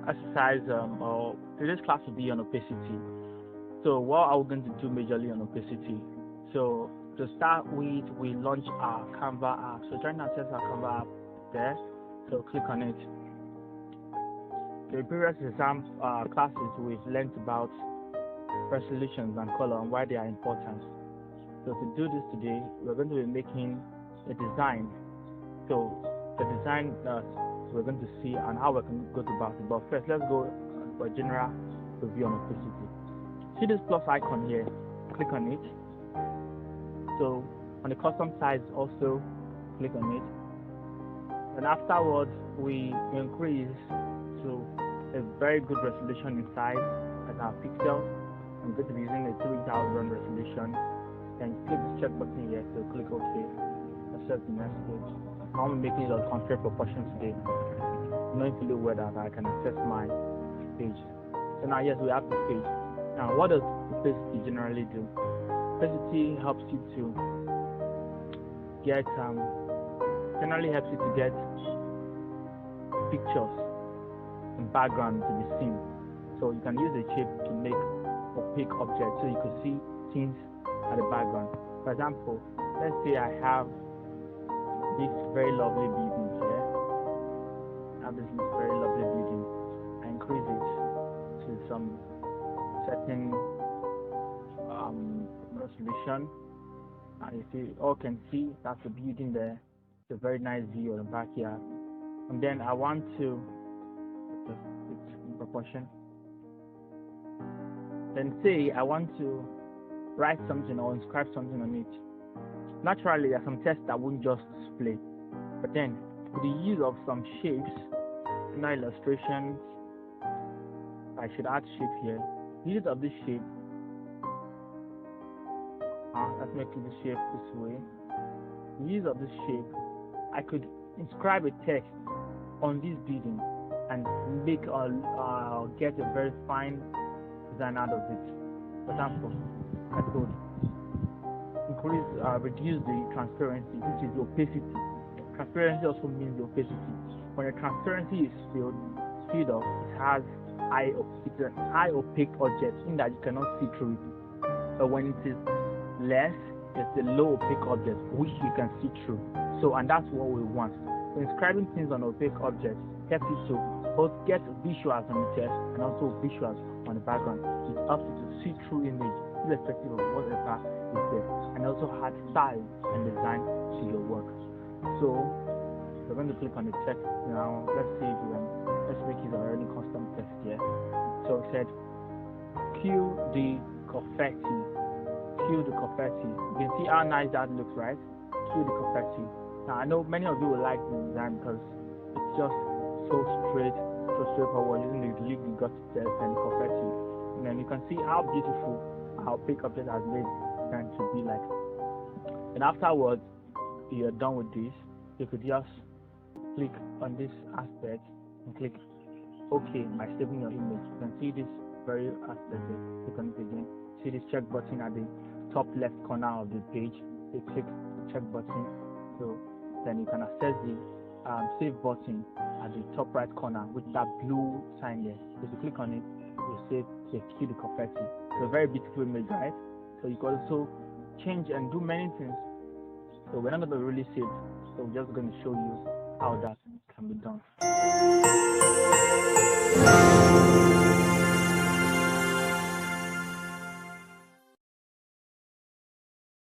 Exercise or today's class will be on opacity. So what are we going to do majorly on opacity? So to start with, we launch our CANVA app. So try to access our CANVA app there. So click on it. The previous exam classes we've learned about resolutions and color and why they are important. So to do this today, we're going to be making a design. So the design we're going to see and how we can go about it. But first, let's go for a general review on opacity. See this plus icon here, click on it. So on the custom size also click on it. And afterwards we increase to a very good resolution in size as our pixel. I'm going to be using a 3000 resolution. Then click this check button here, so click OK. Accept the next page. I'm making it on contrary proportion today. Knowing fully well that I can access my page. So now yes, we have this page. Now what does opacity generally do? Opacity helps you to get generally helps you to get pictures and background to be seen. So you can use a shape to make opaque objects so you can see things at the background. For example, let's say I have this very lovely building here. I have this very lovely building. I increase it to some certain resolution, and you see, all can see that's the building there. It's a very nice view of the backyard. And then I want to it's in proportion. Then say I want to write something or inscribe something on it. Naturally, there are some text that won't just display, but then with the use of some shapes, illustrations, I should add shape here. Use of this shape. Let's make this shape this way. Use of this shape, I could inscribe a text on this building and make get a very fine design out of it. For example, I could reduce the transparency, which is the opacity. Transparency also means the opacity. When the transparency is filled up, it's a high opaque object in that you cannot see through it. But when it is less, it's a low opaque object which you can see through. So, and that's what we want. So inscribing things on opaque objects helps you to both get visuals on the text and also visuals on the background. It helps you to see through image irrespective of whatever is there, and also add style and design to your work. So we're going to click on the text now. Let's see if we can make use of any custom text here. So it said cue the confetti. Cue the confetti. You can see how nice that looks, right? Cue the confetti. Now I know many of you will like the design because it's just so straightforward using the legally got text and the confetti. And then you can see how beautiful our big object has made them to be like. And afterwards, you're done with this, you could just click on this aspect and click OK by saving your image. You can see this very aspect there. Click on it again. See this check button at the top left corner of the page. You click the check button. So then you can access the save button at the top right corner with that blue sign there. If you click on it, you save the cue the confetti. It's a very beautiful image, right? So you can also change and do many things. So we're not going to really save, so we're just going to show you how that can be done.